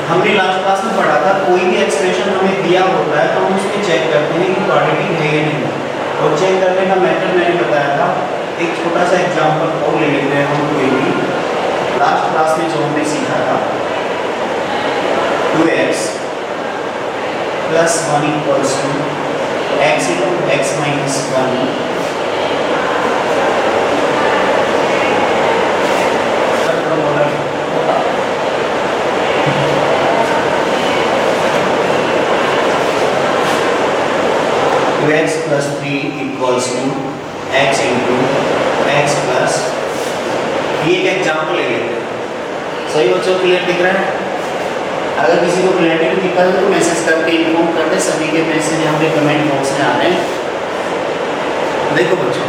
हमने last class में पढ़ा था कोई भी एक्सप्रेशन हमें दिया होता है तो हम उसमें चेक करते हैं कि क्वाड्रेटिक है या नहीं, और चेक करने का मेथड मैंने बताया था। एक छोटा सा एग्जांपल और ले लेते हैं हम। कोई भी लास्ट क्लास में जो हमने सीखा था 2x + 1 = x × x - 1 2x + 3 = x × x + ये एक एग्जाम्पल ले लेते हैं। सही बच्चों, क्लियर दिख रहा है? अगर किसी को क्लियरिटी नहीं दिखा तो मैसेज करके इन्फॉर्म कर दे। सभी के मैसेज यहाँ पे कमेंट बॉक्स में आ रहे हैं। देखो बच्चों,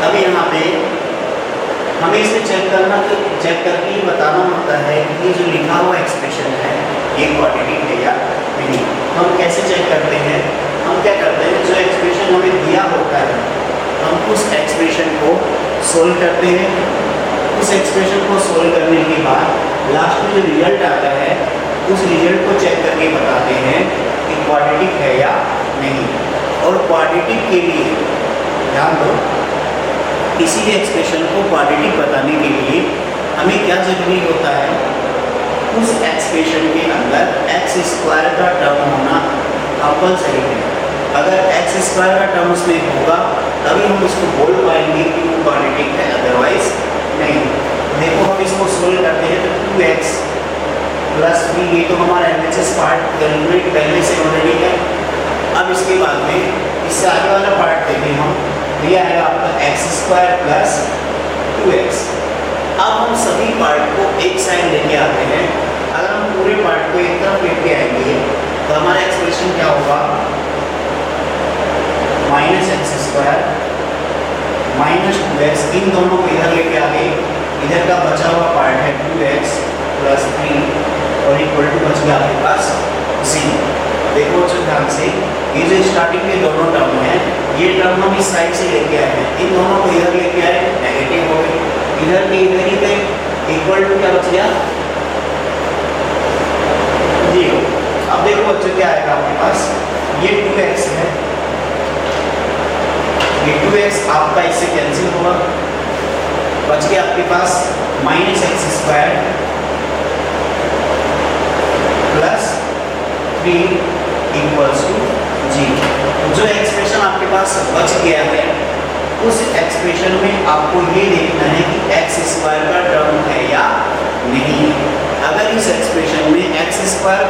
अभी यहाँ पे हमें इसे चेक करके ये बताना होता है कि ये जो लिखा हुआ एक्सप्रेशन है ये क्वाड्रेटिक है या नहीं। तो हम कैसे चेक करते हैं? हम क्या करते हैं, जो एक्सप्रेशन हमें दिया होता है हम उस एक्सप्रेशन को सोल्व करते हैं। उस एक्सप्रेशन को सोल्व करने के बाद लास्ट में जो रिजल्ट आता है उस रिजल्ट को चेक करके बताते हैं कि क्वाड्रेटिक है या नहीं। और क्वाड्रेटिक के लिए ध्यान दो, किसी भी एक्सप्रेशन को क्वाड्रेटिक बताने के लिए हमें क्या जरूरी होता है? उस एक्सप्रेशन के अंदर x² का टर्म होना कंपल्सरी है। अगर x² का टर्म उसमें होगा तभी हम उसको बोल पाएंगे कि वो क्वाड्रेटिक है, अदरवाइज नहीं। देखो हम इसको सोल्व करते हैं तो 2x + 3, ये तो हमारा LHS पार्ट कैलकुलेट पहले से ऑलरेडी है। अब इसके बाद में इससे आगे वाला पार्ट देखें हम, ये आएगा आपका x² + 2x। अब हम सभी पार्ट को एक साइड लेके आते हैं। अगर हम पूरे पार्ट को एक तरफ लेके आएंगे तो हमारा एक्सप्रेशन क्या होगा? -x² - 2x। इन दोनों को इधर लेके आ गए, इधर का बचा हुआ पार्ट है 2x + 3 और इक्वल टू बच गया आपके पास 0। देखो बच्चों ध्यान से, ये जो स्टार्टिंग में दोनों टर्म है ये टर्म हम इस साइड से लेके आए हैं। इन दोनों को इधर लेके आए, नेगेटिव हो गए, इधर के इधर ही गए, इक्वल टू क्या बच गया? 0। अब देखो बच्चों क्या आएगा आपके पास, ये 2x है, ये 2x आपका इससे कैंसिल होगा, बच गया आपके पास -x² + 3 = 0। जो एक्सप्रेशन आपके पास बच गया है उस एक्सप्रेशन में आपको ये देखना है कि x² का टर्म है या नहीं। अगर इस एक्सप्रेशन में x²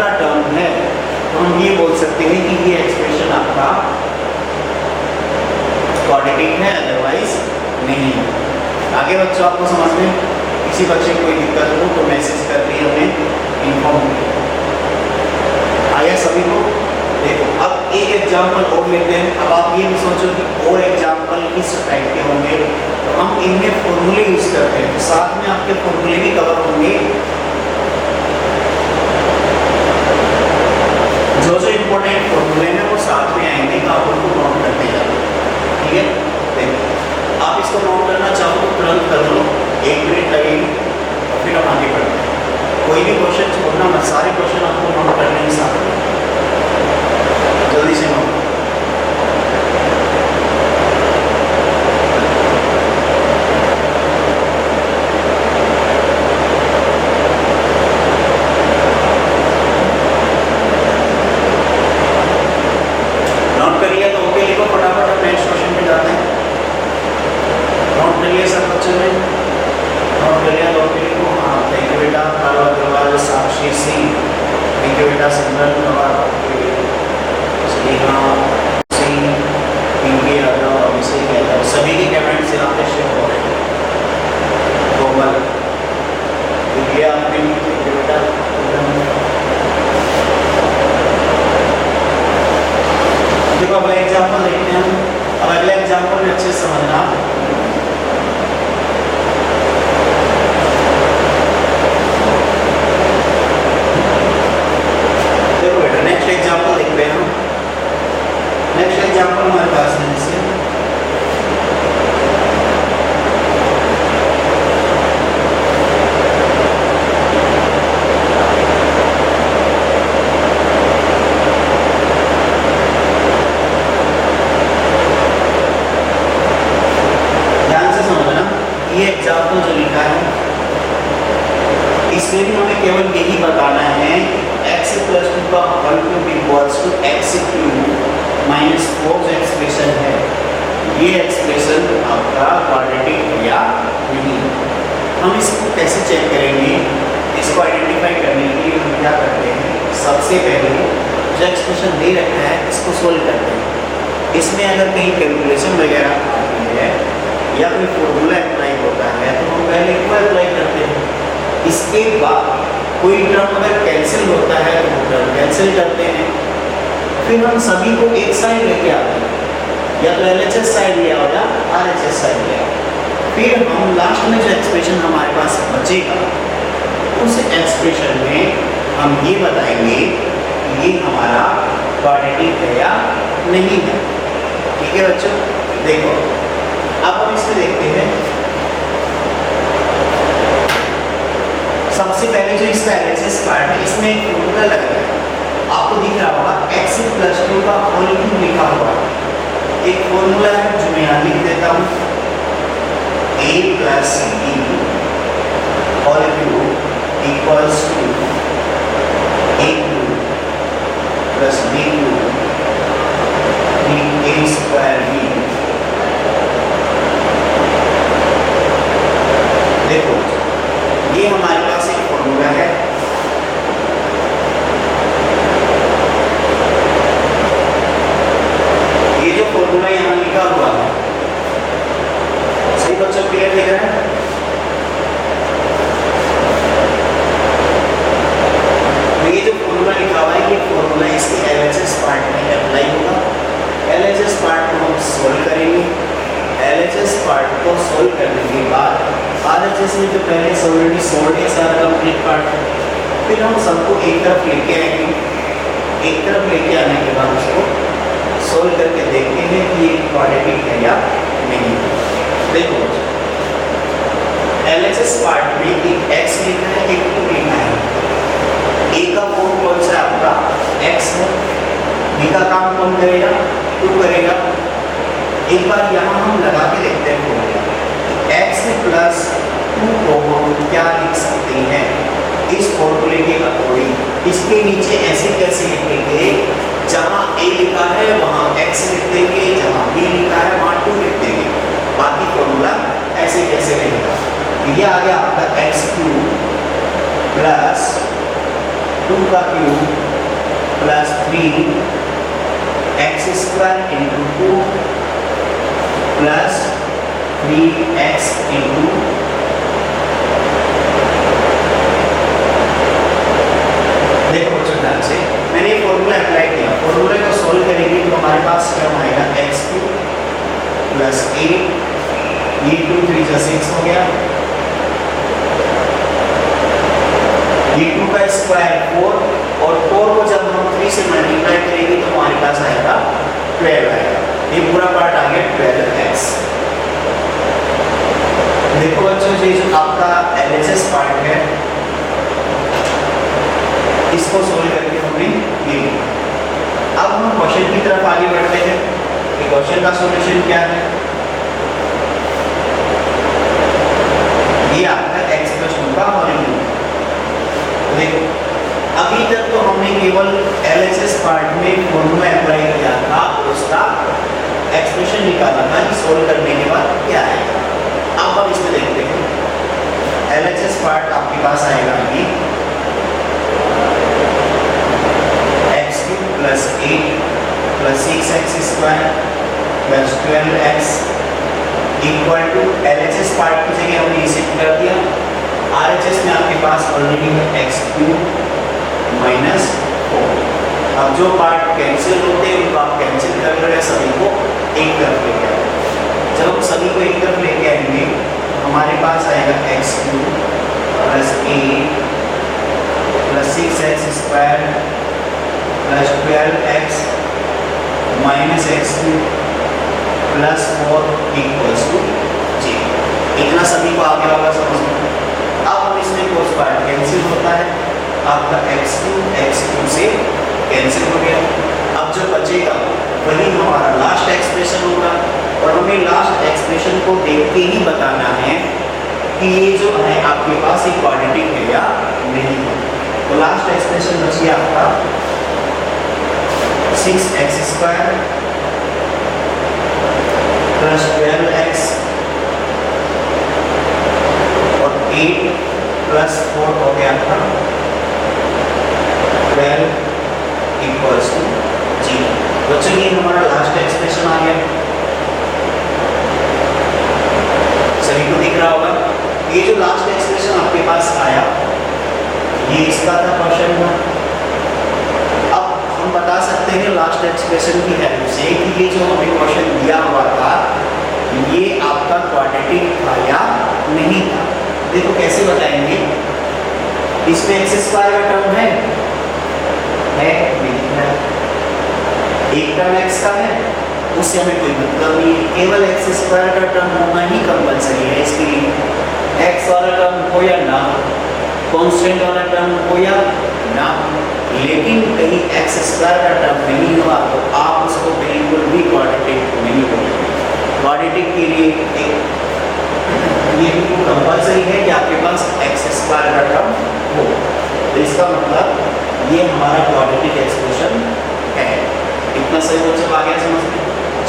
का टर्म है तो हम ये बोल सकते हैं कि ये एक्सप्रेशन आपका क्वाड्रेटिक है, अदरवाइज नहीं। आगे बच्चों आपको समझ में किसी बच्चे को कोई दिक्कत हो तो मैसेज करके हमें इन्फॉर्म करें। आया सभी को? देखो अब एक एग्जाम्पल और लेते हैं। अब आप ये भी सोचो कि और एग्जाम्पल किस टाइप के होंगे, तो हम इनमें फॉर्मूले यूज करते हैं तो साथ में आपके फॉर्मूले भी कवर होंगे। जो जो इंपॉर्टेंट फॉर्मूले हैं वो साथ में आएंगे तो आप उनको नोट करते जाओ, ठीक है? देखो आप इसको नोट करना चाहो तो तुरंत कर लो, 1 मिनट लगेगी और फिर हम आगे बढ़ते हैं। कोई भी क्वेश्चन छोड़ना मत, सारे क्वेश्चन आपको नोट करने के साथ जल्दी से नोट। नोट करिए तो ओके लिखो फटाफट, हम नेक्स्ट क्वेश्चन पे जाते हैं। नोट करिए सब बच्चों ने, नोट करिए तो ओके लिखो। हाँ थैंक यू बेटा, कालो अग्रवाल, साक्षी सिंह, थैंक यू बेटा, सिमरन पवार, सभी के कमेंट्स यहाँ पे शेयर हो रहे हैं। कोमल आपने बेटा, देखो अगला एग्जाम्पल देखते हैं हम। अब अगले एग्जाम्पल में अच्छे से समझना। देखो बेटा नेक्स्ट एग्जाम्पल देखते हैं हम। नेक्स्ट एग्जाम्पल हमारे पास है जैसे तो जो लिखा है इसमें भी हमें केवल यही बताना है x प्लस 2 का whole cube equals to x cube minus 4 जो एक्सप्रेशन है, ये एक्सप्रेशन आपका क्वाड्रेटिक है या नहीं। हम इसको कैसे चेक करेंगे? इसको आइडेंटिफाई करने के लिए हम क्या करते हैं, सबसे पहले जो एक्सप्रेशन दे रखा है इसको सोल्व करते हैं। इसमें अगर कहीं कैलकुलेशन वगैरह आती है या कोई फॉर्मूला अप्लाई होता है तो हम पहले इसको अप्लाई करते हैं। इसके बाद कोई टर्म अगर कैंसिल होता है तो वो टर्म कैंसिल करते हैं। फिर हम सभी को एक साइड लेके आते हैं, या तो LHS साइड ले आओ या RHS साइड ले आओ। फिर हम लास्ट में जो एक्सप्रेशन हमारे पास बचेगा उस एक्सप्रेशन में हम ये बताएंगे कि ये हमारा क्वाड्रेटिक है या नहीं है। ठीक है बच्चों, देखो अब हम इसमें देखते हैं। सबसे पहले जो इसका LHS पार्ट है इसमें एक फॉर्मूला लगा है, आपको दिख रहा होगा x प्लस 2 का होल क्यूब लिखा हुआ है। एक फॉर्मूला है जो मैं यहाँ लिख देता हूँ, a plus b whole cube equals to a cube plus b cube a square b। देखो ये हमारे पास एक फॉर्मूला है। ये जो फॉर्मूला यहाँ लिखा हुआ है, सही बच्चों क्लियर दिख रहा है? तो ये जो फॉर्मूला लिखा हुआ है ये फॉर्मूला इसके LHS पार्ट में अप्लाई होगा। LHS पार्ट को हम सोल्व करेंगे। LHS पार्ट को सोल्व करने के बाद RHS में जो पहले ऑलरेडी सोल्व है सारा कंप्लीट पार्ट, फिर हम सबको एक तरफ लेके आएंगे। एक तरफ लेके आने के बाद उसको सोल्व करके देखते हैं कि ये क्वाड्रेटिक है या नहीं। देखो LHS पार्ट में एक x लिखा है, एक 2 लिखा है। a का फॉर्म कौन सा है आपका? x है। b का काम कौन करेगा? 2 करेगा। एक बार यहाँ हम लगा के देखते हैं फॉर्मूला, x प्लस 2 को हम क्या लिख सकते हैं इस फॉर्मूले के अकॉर्डिंग। इसके नीचे ऐसे कैसे लिखेंगे, जहाँ a लिखा है वहाँ x लिख देंगे, जहाँ b लिखा है वहाँ 2 लिख देंगे। बाकी फॉर्मूला ऐसे कैसे रहेगा। ये आ गया आपका x क्यूब प्लस 2 का cube plus 3 x square into 2 plus 3x into देखो बच्चों ध्यान से, मैंने ये फॉर्मूला अप्लाई किया। फॉर्मूले को सोल्व करेंगे तो हमारे पास क्या आएगा, x क्यूब प्लस 8, ये 2 3 जा 6 हो गया, ये 2 का स्क्वायर 4 और 4 को जब हम 3 से मल्टीप्लाई करेंगे तो हमारे पास आएगा 12 आएगा। ये पूरा पार्ट आ गया 12x। देखो बच्चों ये जो आपका LHS पार्ट है इसको सोल्व करके हमने ये। अब हम क्वेश्चन की तरफ आगे बढ़ते हैं कि क्वेश्चन का सॉल्यूशन क्या है। ये आपका x प्लस 2 का होल क्यूब। देखो अभी तक तो हमने केवल LHS पार्ट में फॉर्मूला अप्लाई किया था, उसका एक्सप्रेशन निकाला था कि सोल्व करने के बाद क्या आएगा। अब हम इसमें देखते हैं LHS पार्ट आपके पास आएगा कि x cube plus 8 plus 6x square plus 12x equal to LHS part की जगह हमने इसे कर दिया। RHS में आपके पास ऑलरेडी है x क्यूब माइनस 4। अब जो पार्ट कैंसिल होते हैं उनको आप कैंसिल कर रहे हैं, सभी को एक तरफ लेके आए। जब हम सभी को एक तरफ लेके आएंगे हमारे पास आएगा x cube plus 8 plus 6x square plus 12x minus x cube plus 4 equals to 0। इतना सभी को आगे होगा समझ में। अब हम इसमें कोस पार्ट कैंसिल होता है, आपका x क्यूब से कैंसिल हो गया। अब जो बचेगा वही हमारा लास्ट एक्सप्रेशन होगा और हमें लास्ट एक्सप्रेशन को देख के ही बताना है कि ये जो है आपके पास एक क्वाड्रेटिक है या नहीं है। तो लास्ट एक्सप्रेशन बची आपका 6x² प्लस 12x और 8 प्लस 4 हो गया था 12 इक्वल्स टू 0। बच्चों ये हमारा लास्ट एक्सप्रेशन आ गया, सभी को दिख रहा होगा। ये जो लास्ट एक्सप्रेशन आपके पास आया ये इसका था क्वेश्चन का। अब हम बता सकते हैं लास्ट एक्सप्रेशन की हेल्प से कि ये जो हमें क्वेश्चन दिया हुआ था ये आपका क्वाड्रेटिक था या नहीं था। देखो कैसे बताएंगे, इसमें x² का टर्म है नहीं है, एक टर्म x का है उससे हमें कोई मतलब नहीं है, केवल x² का टर्म होना ही कंपलसरी है इसके लिए। x वाला टर्म हो या ना हो, कांस्टेंट वाला टर्म हो या ना हो, लेकिन कहीं x² का टर्म नहीं हुआ तो आप उसको बिल्कुल भी क्वाड्रेटिक नहीं बोलेंगे। क्वाड्रेटिक के लिए ये बिल्कुल कंपलसरी है कि आपके पास x² का टर्म हो। तो इसका मतलब ये हमारा क्वाड्रेटिक एक्सप्रेशन है। इतना सही बच्चों आ गया समझ में?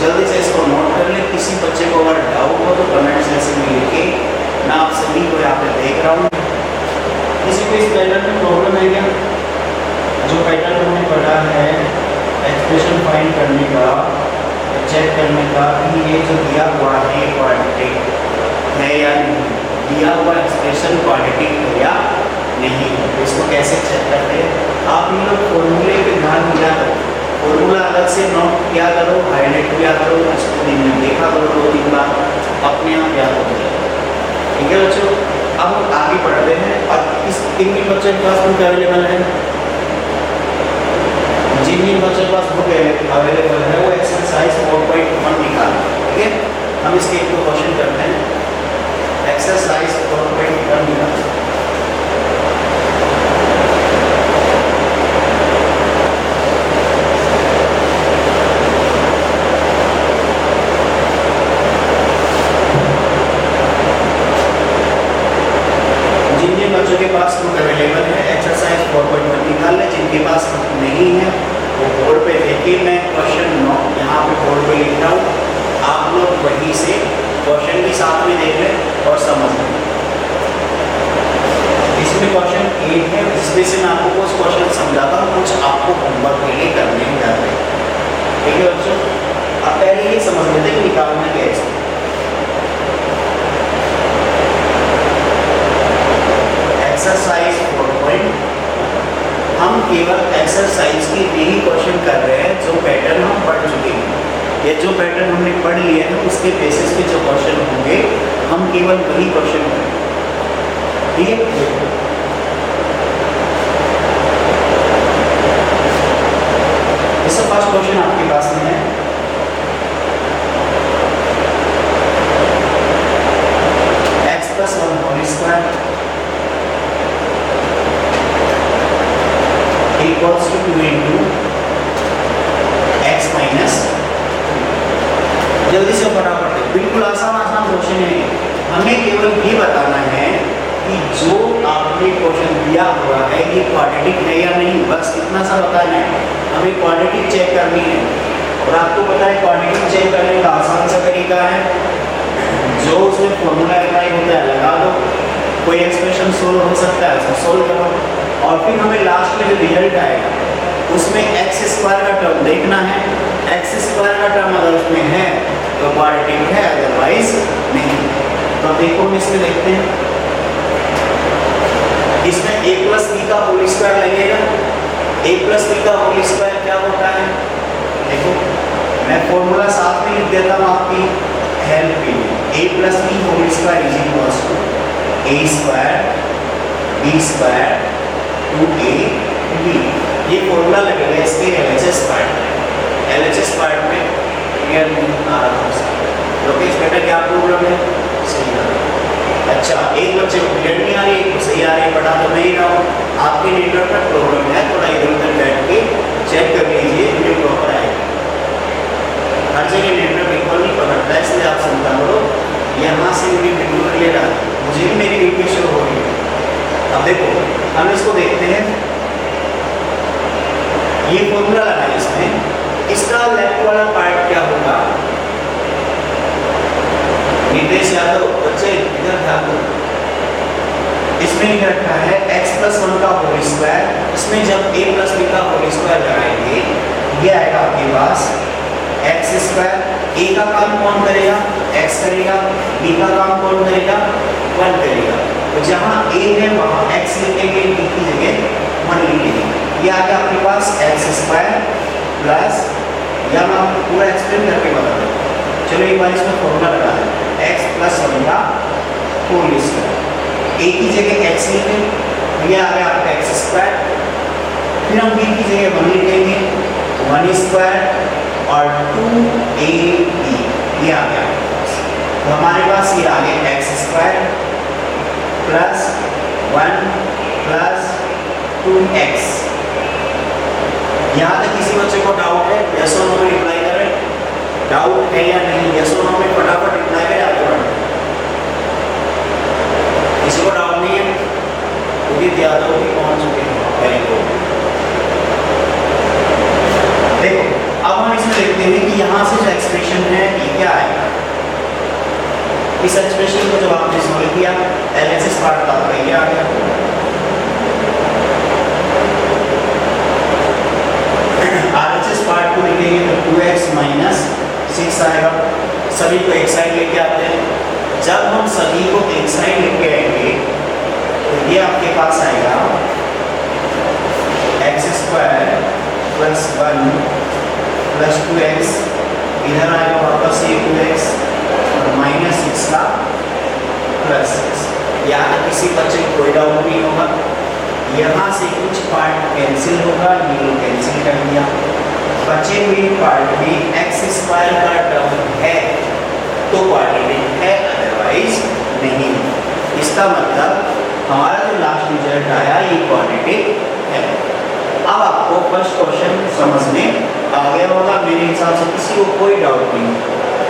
जल्दी से इसको नोट कर ले। किसी बच्चे को अगर डाउट हो तो कमेंट सेक्शन में लिखे। मैं आप सभी को यहाँ पे देख रहा हूँ। किसी को इस पैटर्न में प्रॉब्लम है क्या? जो पैटर्न हमने पढ़ा है एक्सप्रेशन फाइंड करने का, चेक करने का कि ये जो दिया हुआ है क्वाड्रेटिक है या नहीं, दिया हुआ एक्सप्रेशन क्वाड्रेटिक है या नहीं, तो इसको कैसे चेक करते हैं? आप ये लोग फॉर्मूले पे ध्यान दिया करो, फॉर्मूला अलग से नोट किया करो, हाईलाइट किया करो, इसको दिन में देखा करो 2-3 बार, अपने आप याद हो जाएगा। ठीक है बच्चों, अब हम आगे बढ़ते हैं। और इस किन बच्चों के पास बुक अवेलेबल है? जिन बच्चों के पास बुक अवेलेबल है वो एक्सरसाइज 4.1 निकालें। ठीक है, हम इसके एक दो क्वेश्चन करते हैं। एक्सरसाइज 4.1 निकालें। बच्चों के पास बुक अवेलेबल है एक्सरसाइज 4.1 निकाल लें। जिनके पास बुक नहीं है वो बोर्ड पे देखिए, मैं क्वेश्चन 9 यहाँ पे बोर्ड पे लिख रहा हूँ, आप लोग वहीं से क्वेश्चन भी साथ में देख लें और समझ लें। इसमें क्वेश्चन 8 है, इसमें से मैं आपको कुछ क्वेश्चन समझाता हूँ, कुछ आपको होमवर्क के लिए करने जाते हैं। ठीक है बच्चों, अब पहले ये समझ लेते हैं कि निकालना कैसे। एक्सरसाइज 4.1 हम केवल एक्सरसाइज के यही क्वेश्चन कर रहे हैं जो पैटर्न हम पढ़ चुके हैं। ये जो पैटर्न हमने पढ़ लिया है उसके बेसिस पे जो क्वेश्चन होंगे हम केवल वही क्वेश्चन करेंगे। ठीक है, इसका फर्स्ट क्वेश्चन आपके पास में है। x + 1 whole square equals to 2 into x minus। जल्दी से फटाफट, बिल्कुल आसान क्वेश्चन है। हमें केवल ये बताना है कि जो आपने क्वेश्चन दिया हुआ है ये क्वाड्रेटिक है या नहीं, बस इतना सा बताना है। हमें क्वाड्रेटिक चेक करनी है और आपको पता है क्वाड्रेटिक चेक करने का आसान सा तरीका है, जो उसमें फॉर्मूला अप्लाई होता है लगा दो, कोई एक्सप्रेशन सोल्व हो सकता है उसको सोल्व करो, और फिर हमें लास्ट में जो रिजल्ट आएगा उसमें x² का टर्म देखना है। x² का टर्म अगर उसमें है तो क्वाड्रेटिक है, अदरवाइज नहीं। तो देखो हम इसमें देखते हैं, इसमें a + b का होल स्क्वायर लगेगा। a + b का होल स्क्वायर क्या होता है? देखो मैं फॉर्मूला साथ में लिख देता हूँ आपकी हेल्प के लिए। a + b whole square = a² b² 2ab, ये फॉर्मूला लगेगा इसके LHS पार्ट में। क्लियर आ रहा है? लोकेश बेटा क्या प्रॉब्लम है? सही है। अच्छा, एक बच्चे को क्लियर नहीं आ रही, एक को सही आ रही है, पढ़ा तो नहीं रहा हूँ। आपके नेटवर्क का प्रॉब्लम है, थोड़ा इधर उधर बैठ के चेक कर लीजिए, वीडियो प्रॉपर आएगा। हर जगह नेटवर्क इक्वल नहीं पकड़ता है, इसलिए आप चिंता करो। यहाँ से मुझे बिल्कुल क्लियर आ रही है, मुझे भी इक्वेशन हो रही है। अब देखो हम इसको देखते हैं, ये फॉर्मूला लगा है इसमें, इसका लेफ्ट वाला पार्ट क्या होगा? निर्देश यादव बच्चे इधर ध्यान दो, इसमें लिखा रखा है x प्लस 1 का होल स्क्वायर, इसमें जब a प्लस b का होल स्क्वायर लगाएंगे ये आएगा आपके पास x स्क्वायर। a का काम कौन करेगा? x करेगा। b का काम कौन करेगा? 1 करेगा। तो जहां a है वहां x लिखेंगे, b की जगह 1 लिखेंगे। ये आ गया आपके पास x स्क्वायर प्लस, या मैं आपको पूरा एक्सप्लेन करके बता दूं, चलो एक बार इसमें फॉर्मूला लगा दें, x प्लस 1 का होल स्क्वायर, a की जगह x लिखें, ये आ गया आपका x स्क्वायर, फिर हम b की जगह 1 लिखेंगे, 1 स्क्वायर और 2ab, ये आ गया आपके पास। तो हमारे पास ये आ गया x square plus 1 plus 2x। यहाँ तक किसी बच्चे को डाउट है? यस और नो में रिप्लाई करें, डाउट है या नहीं? यस और नो में फटाफट रिप्लाई करें, आगे बढ़ें। किसी को डाउट नहीं है? उदित यादव भी पहुंच चुके हैं, वेरी गुड। देखो अब हम इसमें देखते हैं कि यहाँ से जो एक्सप्रेशन है ये क्या आएगा। इस एक्सप्रेशन को जब आपने सॉल्व किया एलएचएस पार्ट का आपका ये आ गया, आरएचएस पार्ट को लिखेंगे तो 2x माइनस 6 आएगा। सभी को एक साइड लेके आते हैं, जब हम सभी को एक साइड लेके आएंगे तो ये आपके पास आएगा x square plus 1 plus 2x, इधर आएगा वापस ये 2x और माइनस 6 का प्लस 6। यहाँ किसी बच्चे को कोई डाउट नहीं होगा। यहाँ से कुछ पार्ट कैंसिल होगा, ये लोग कैंसिल कर दिया, बचे हुए पार्ट में x स्क्वायर का टर्म है तो क्वाड्रेटिक है, अदरवाइज नहीं। इसका मतलब हमारा जो लास्ट रिजल्ट आया ये क्वाड्रेटिक है। अब आपको फर्स्ट क्वेश्चन समझ में आ गया होगा मेरे हिसाब से, किसी को कोई डाउट नहीं।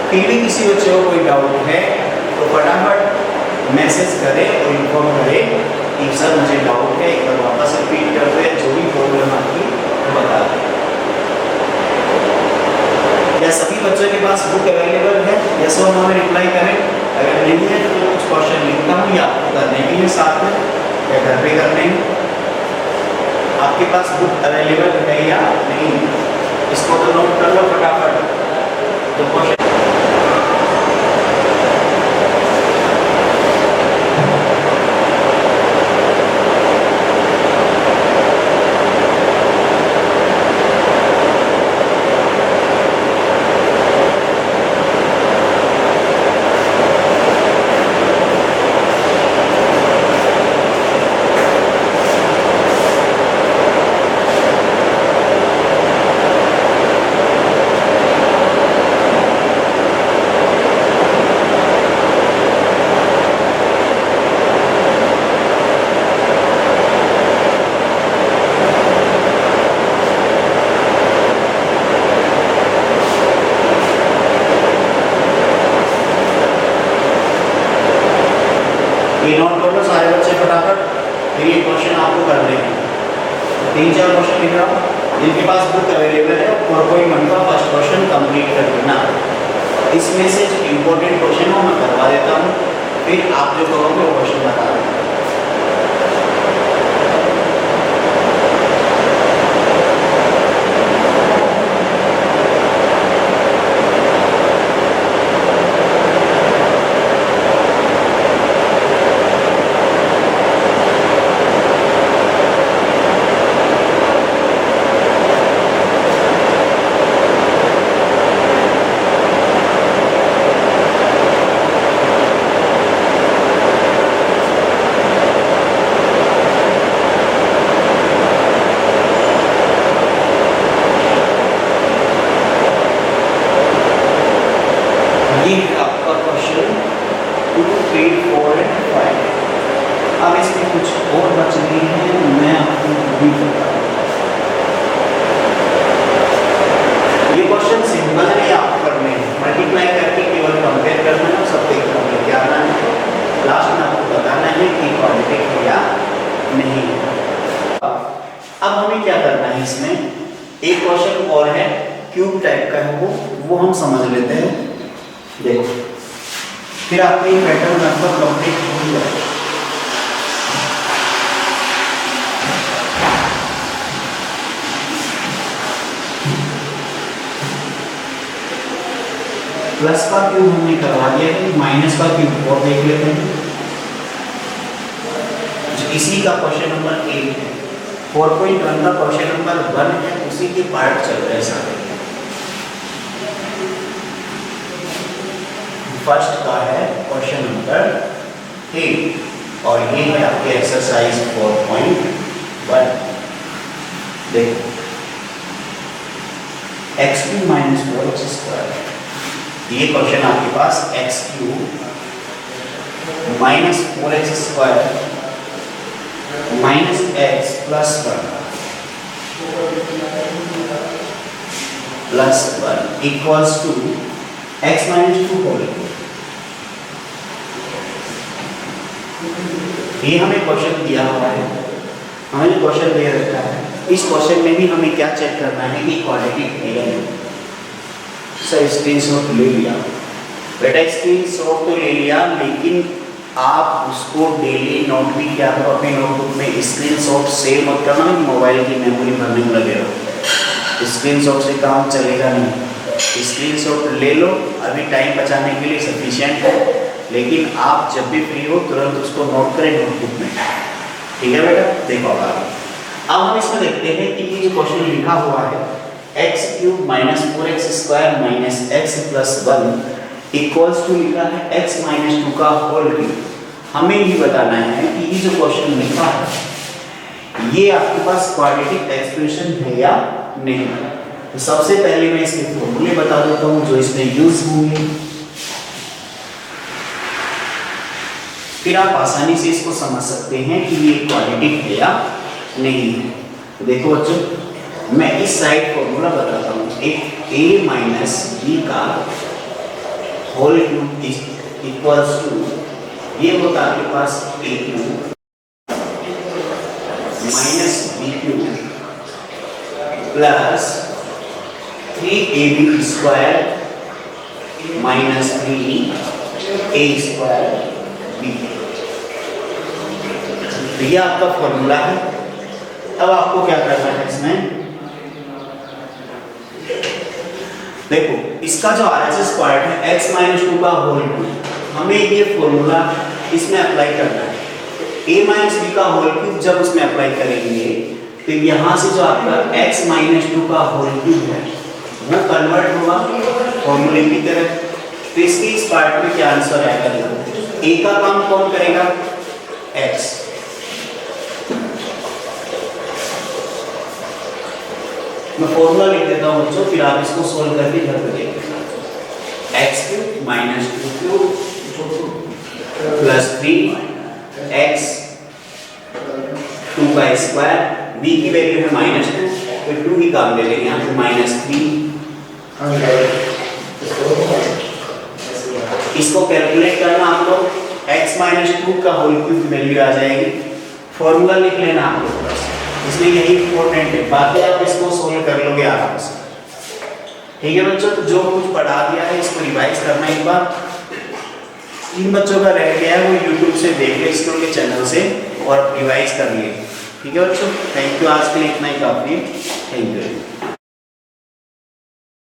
फिर भी किसी बच्चे को कोई डाउट है तो फटाफट मैसेज करें और इन्फॉर्म करें कि सर मुझे डाउट है, एक बार वापस रिपीट कर दे, जो भी प्रॉब्लम आपकी बता दें। या सभी बच्चों के पास बुक अवेलेबल है? यस और नो में रिप्लाई करें। अगर नहीं है तो कुछ क्वेश्चन लिखता हूँ या आपको करने के लिए साथ में या घर पे करने हैं। आपके पास बुक अवेलेबल है या नहीं, इसको तो नोट कर लो फटाफट। तो क्वेश्चन ये नोट कर लो सारे बच्चे फटाफट, फिर ये क्वेश्चन आपको करने हैं। 3-4 क्वेश्चन लिख रहा हूँ, जिनके पास बुक अवेलेबल है और कोई मन का फर्स्ट क्वेश्चन कंप्लीट कर देना। इसमें से जो इम्पोर्टेंट क्वेश्चन हो मैं करवा देता हूँ, फिर आप जो कहोगे वो क्वेश्चन बता देना। ये आपका क्वेश्चन 2, 3, 4 और 5। अब इसमें कुछ और बच गई है, मैं आपको भी बताऊँ। ये क्वेश्चन सिंपल है, आप करने मल्टीप्लाई करके केवल कंपेयर करना है, सब एक कंपेयर करना है। लास्ट में आपको बताना है इसमें। एक क्वेश्चन और है, क्यूब टाइप का है वो हम समझ लेते हैं। देखो, फिर आपका ये पैटर्न लगभग कंप्लीट हो जाएगा। प्लस का क्यूब हमने करवा दिया है, माइनस का क्यूब और देख लेते हैं। इसी का क्वेश्चन नंबर 8 है, 4.1 का क्वेश्चन नंबर 1 है, उसी के पार्ट चल रहे हैं सारे। फर्स्ट का है क्वेश्चन नंबर 8 और ये है आपके एक्सरसाइज 4.1। देखो, x³ - 4x², ये क्वेश्चन आपके पास x³ - 4x² -x + 1 equals to x - 2 whole. ये हमें क्वेश्चन दिया हुआ है, हमें जो क्वेश्चन दे रखा है, इस क्वेश्चन में भी हमें क्या चेक करना है कि क्वाड्रेटिक है या नहीं। सर स्क्रीनशॉट ले लिया बेटा, स्क्रीनशॉट तो ले लिया, लेकिन आप उसको डेली नोट भी किया करो अपने नोटबुक में। स्क्रीनशॉट सेव मत करना, मोबाइल की मेमोरी भरने में लगे रहो। स्क्रीनशॉट से काम चलेगा नहीं। स्क्रीनशॉट ले लो, अभी टाइम बचाने के लिए सफिशिएंट है, लेकिन आप जब भी फ्री हो तुरंत उसको नोट करें नोटबुक में। ठीक है बेटा, देखो अब हम इसमें देखते हैं कि ये जो क्वेश्चन लिखा हुआ है x³ - 4x² - x + 1 equals to लिखा है x - 2 का होल क्यूब। हमें ये बताना है कि ये जो क्वेश्चन लिखा है ये आपके पास क्वाड्रेटिक एक्सप्रेशन है या नहीं। तो सबसे पहले मैं इसके फॉर्मूले बता देता हूँ जो इसमें यूज होंगे, फिर आप आसानी से इसको समझ सकते हैं कि ये क्वाड्रेटिक है या नहीं है। तो देखो बच्चों, मैं इस साइड फॉर्मूला बताता हूँ। एक a - b का होल क्यूब इक्वल्स टू, ये होता है आपके पास a³ - b³ plus 3ab² - 3a²b। तो ये आपका फॉर्मूला है। अब आपको क्या करना है इसमें, देखो इसका जो RHS पार्ट है x - 2 का होल क्यूब, हमें ये फॉर्मूला इसमें अप्लाई करना है। a - b का होल क्यूब जब उसमें अप्लाई करेंगे तो यहाँ से जो आपका x - 2 का होल क्यूब है वो कन्वर्ट होगा फॉर्मूले की तरफ। तो इसके इस पार्ट में क्या आंसर आएगा, a का काम कौन करेगा, x। मैं फॉर्मूला लिख देता हूँ बच्चों, फिर आप इसको सोल्व करके घर पे देखिए। x³ - 2³ प्लस 3x 2 का स्क्वायर, b की वैल्यू है -2, तो 2 ही काम ले लेंगे यहाँ पे -3। इसको कैलकुलेट करना आप लोग, x - 2 का होल क्यूब की वैल्यू आ जाएगी। फॉर्मूला लिख लेना आप लोग बस, इसमें यही इंपॉर्टेंट है, बाकी आप इसको सोल्व कर लोगे आराम से। ठीक है बच्चों, तो जो कुछ पढ़ा दिया है इसको रिवाइज करना एक बार। इन बच्चों का रह गया है वो यूट्यूब से देख ले, स्कूल के चैनल से, और रिवाइज कर लिए। ठीक है बच्चों, थैंक यू, आज के लिए इतना ही काफी है। Thank you.